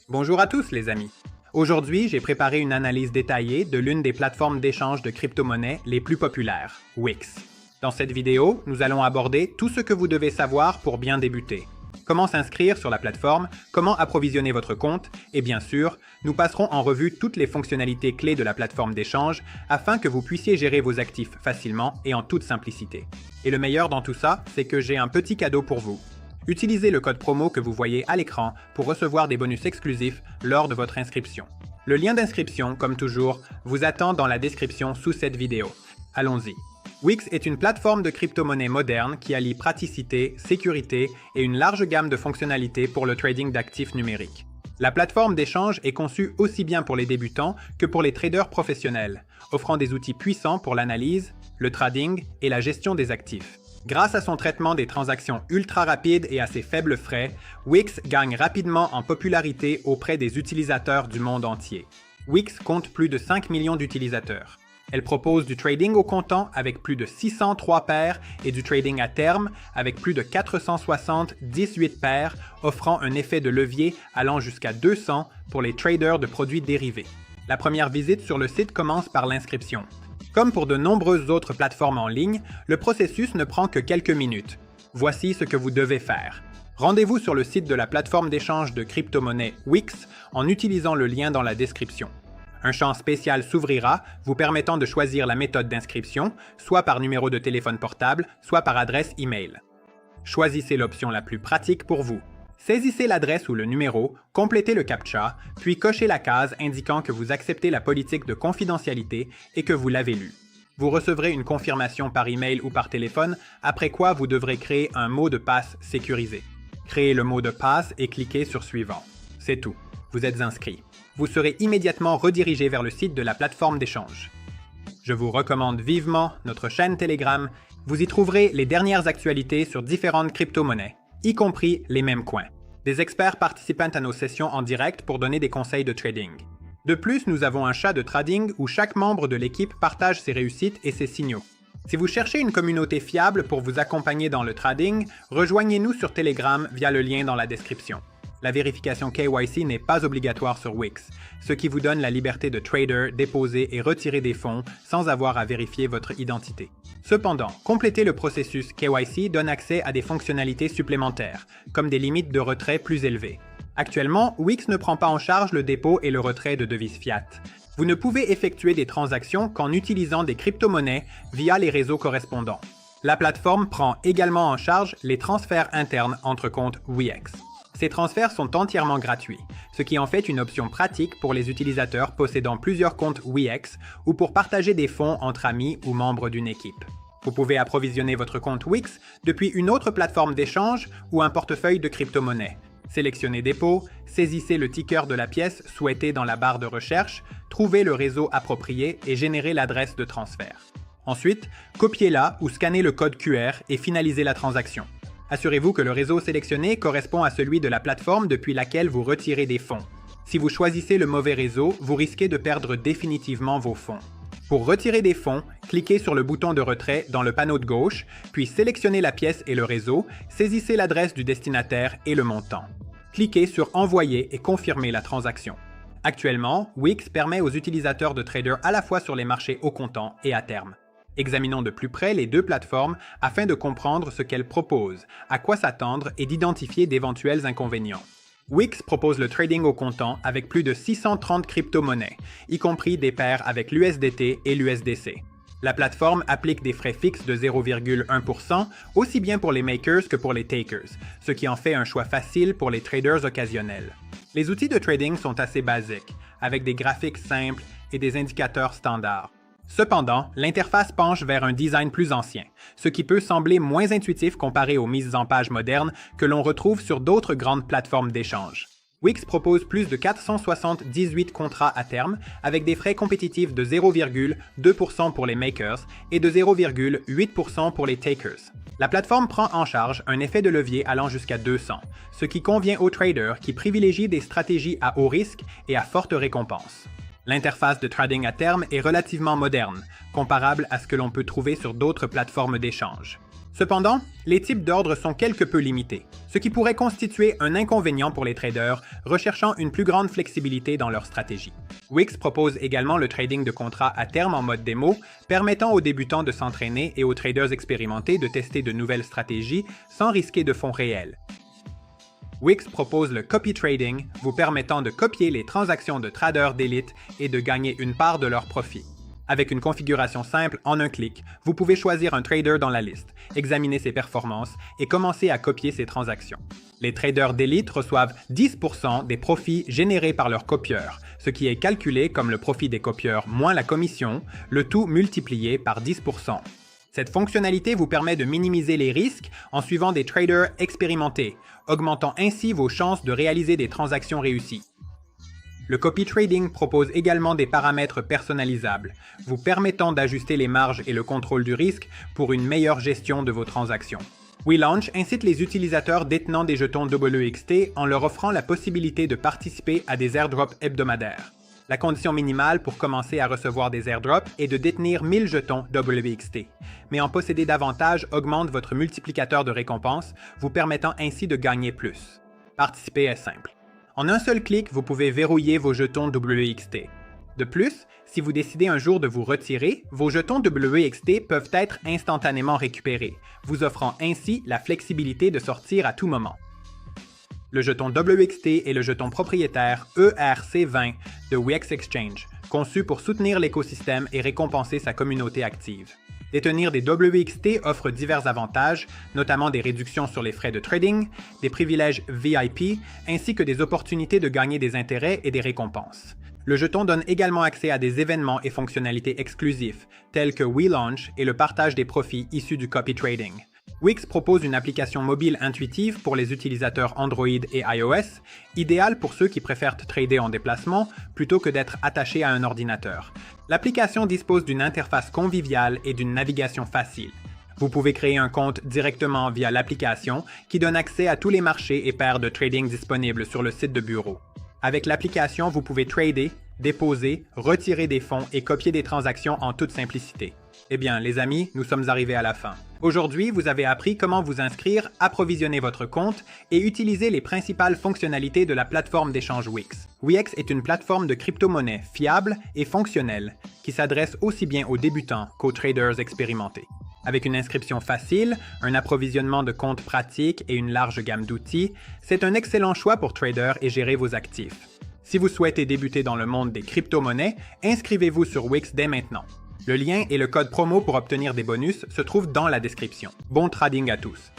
Bonjour à tous les amis. Aujourd'hui, j'ai préparé une analyse détaillée de l'une des plateformes d'échange de crypto-monnaies les plus populaires, Wix. Dans cette vidéo, nous allons aborder tout ce que vous devez savoir pour bien débuter. Comment s'inscrire sur la plateforme, comment approvisionner votre compte, et bien sûr, nous passerons en revue toutes les fonctionnalités clés de la plateforme d'échange afin que vous puissiez gérer vos actifs facilement et en toute simplicité. Et le meilleur dans tout ça, c'est que j'ai un petit cadeau pour vous. Utilisez le code promo que vous voyez à l'écran pour recevoir des bonus exclusifs lors de votre inscription. Le lien d'inscription, comme toujours, vous attend dans la description sous cette vidéo. Allons-y. Wix est une plateforme de crypto-monnaie moderne qui allie praticité, sécurité et une large gamme de fonctionnalités pour le trading d'actifs numériques. La plateforme d'échange est conçue aussi bien pour les débutants que pour les traders professionnels, offrant des outils puissants pour l'analyse, le trading et la gestion des actifs. Grâce à son traitement des transactions ultra rapides et à ses faibles frais, Wix gagne rapidement en popularité auprès des utilisateurs du monde entier. Wix compte plus de 5 millions d'utilisateurs. Elle propose du trading au comptant avec plus de 603 paires et du trading à terme avec plus de 478 paires, offrant un effet de levier allant jusqu'à 200 pour les traders de produits dérivés. La première visite sur le site commence par l'inscription. Comme pour de nombreuses autres plateformes en ligne, le processus ne prend que quelques minutes. Voici ce que vous devez faire. Rendez-vous sur le site de la plateforme d'échange de crypto-monnaie Wix en utilisant le lien dans la description. Un champ spécial s'ouvrira, vous permettant de choisir la méthode d'inscription, soit par numéro de téléphone portable, soit par adresse email. Choisissez l'option la plus pratique pour vous. Saisissez l'adresse ou le numéro, complétez le CAPTCHA, puis cochez la case indiquant que vous acceptez la politique de confidentialité et que vous l'avez lu. Vous recevrez une confirmation par email ou par téléphone, après quoi vous devrez créer un mot de passe sécurisé. Créez le mot de passe et cliquez sur Suivant. C'est tout. Vous êtes inscrit. Vous serez immédiatement redirigé vers le site de la plateforme d'échange. Je vous recommande vivement notre chaîne Telegram. Vous y trouverez les dernières actualités sur différentes crypto-monnaies, y compris les mêmes coins. Des experts participant à nos sessions en direct pour donner des conseils de trading. De plus, nous avons un chat de trading où chaque membre de l'équipe partage ses réussites et ses signaux. Si vous cherchez une communauté fiable pour vous accompagner dans le trading, rejoignez-nous sur Telegram via le lien dans la description. La vérification KYC n'est pas obligatoire sur Wix, ce qui vous donne la liberté de trader, déposer et retirer des fonds sans avoir à vérifier votre identité. Cependant, compléter le processus KYC donne accès à des fonctionnalités supplémentaires, comme des limites de retrait plus élevées. Actuellement, Wix ne prend pas en charge le dépôt et le retrait de devises fiat. Vous ne pouvez effectuer des transactions qu'en utilisant des crypto-monnaies via les réseaux correspondants. La plateforme prend également en charge les transferts internes entre comptes Wix. Ces transferts sont entièrement gratuits, ce qui en fait une option pratique pour les utilisateurs possédant plusieurs comptes Wix ou pour partager des fonds entre amis ou membres d'une équipe. Vous pouvez approvisionner votre compte Wix depuis une autre plateforme d'échange ou un portefeuille de crypto-monnaies. Sélectionnez Dépôt, saisissez le ticker de la pièce souhaitée dans la barre de recherche, trouvez le réseau approprié et générez l'adresse de transfert. Ensuite, copiez-la ou scannez le code QR et finalisez la transaction. Assurez-vous que le réseau sélectionné correspond à celui de la plateforme depuis laquelle vous retirez des fonds. Si vous choisissez le mauvais réseau, vous risquez de perdre définitivement vos fonds. Pour retirer des fonds, cliquez sur le bouton de retrait dans le panneau de gauche, puis sélectionnez la pièce et le réseau, saisissez l'adresse du destinataire et le montant. Cliquez sur Envoyer et confirmez la transaction. Actuellement, Wix permet aux utilisateurs de trader à la fois sur les marchés au comptant et à terme. Examinons de plus près les deux plateformes afin de comprendre ce qu'elles proposent, à quoi s'attendre et d'identifier d'éventuels inconvénients. Wix propose le trading au comptant avec plus de 630 crypto-monnaies, y compris des paires avec l'USDT et l'USDC. La plateforme applique des frais fixes de 0,1%, aussi bien pour les makers que pour les takers, ce qui en fait un choix facile pour les traders occasionnels. Les outils de trading sont assez basiques, avec des graphiques simples et des indicateurs standards. Cependant, l'interface penche vers un design plus ancien, ce qui peut sembler moins intuitif comparé aux mises en page modernes que l'on retrouve sur d'autres grandes plateformes d'échange. Wix propose plus de 478 contrats à terme avec des frais compétitifs de 0,2% pour les makers et de 0,8% pour les takers. La plateforme prend en charge un effet de levier allant jusqu'à 200, ce qui convient aux traders qui privilégient des stratégies à haut risque et à forte récompense. L'interface de trading à terme est relativement moderne, comparable à ce que l'on peut trouver sur d'autres plateformes d'échange. Cependant, les types d'ordres sont quelque peu limités, ce qui pourrait constituer un inconvénient pour les traders recherchant une plus grande flexibilité dans leur stratégie. Wix propose également le trading de contrats à terme en mode démo, permettant aux débutants de s'entraîner et aux traders expérimentés de tester de nouvelles stratégies sans risquer de fonds réels. Wix propose le copy trading, vous permettant de copier les transactions de traders d'élite et de gagner une part de leurs profits. Avec une configuration simple en un clic, vous pouvez choisir un trader dans la liste, examiner ses performances et commencer à copier ses transactions. Les traders d'élite reçoivent 10% des profits générés par leurs copieurs, ce qui est calculé comme le profit des copieurs moins la commission, le tout multiplié par 10%. Cette fonctionnalité vous permet de minimiser les risques en suivant des traders expérimentés, augmentant ainsi vos chances de réaliser des transactions réussies. Le copy trading propose également des paramètres personnalisables, vous permettant d'ajuster les marges et le contrôle du risque pour une meilleure gestion de vos transactions. WeLaunch incite les utilisateurs détenant des jetons WXT en leur offrant la possibilité de participer à des airdrops hebdomadaires. La condition minimale pour commencer à recevoir des airdrops est de détenir 1000 jetons WXT, mais en posséder davantage augmente votre multiplicateur de récompenses, vous permettant ainsi de gagner plus. Participer est simple. En un seul clic, vous pouvez verrouiller vos jetons WXT. De plus, si vous décidez un jour de vous retirer, vos jetons WXT peuvent être instantanément récupérés, vous offrant ainsi la flexibilité de sortir à tout moment. Le jeton WXT est le jeton propriétaire ERC20 de Wix Exchange, conçu pour soutenir l'écosystème et récompenser sa communauté active. Détenir des WXT offre divers avantages, notamment des réductions sur les frais de trading, des privilèges VIP, ainsi que des opportunités de gagner des intérêts et des récompenses. Le jeton donne également accès à des événements et fonctionnalités exclusifs, tels que WeLaunch et le partage des profits issus du copy trading. Wix propose une application mobile intuitive pour les utilisateurs Android et iOS, idéale pour ceux qui préfèrent trader en déplacement plutôt que d'être attachés à un ordinateur. L'application dispose d'une interface conviviale et d'une navigation facile. Vous pouvez créer un compte directement via l'application qui donne accès à tous les marchés et paires de trading disponibles sur le site de bureau. Avec l'application, vous pouvez trader, déposer, retirer des fonds et copier des transactions en toute simplicité. Eh bien, les amis, nous sommes arrivés à la fin. Aujourd'hui, vous avez appris comment vous inscrire, approvisionner votre compte et utiliser les principales fonctionnalités de la plateforme d'échange Wix. Wix est une plateforme de crypto-monnaie fiable et fonctionnelle qui s'adresse aussi bien aux débutants qu'aux traders expérimentés. Avec une inscription facile, un approvisionnement de comptes pratique et une large gamme d'outils, c'est un excellent choix pour traders et gérer vos actifs. Si vous souhaitez débuter dans le monde des crypto-monnaies, inscrivez-vous sur Wix dès maintenant. Le lien et le code promo pour obtenir des bonus se trouvent dans la description. Bon trading à tous!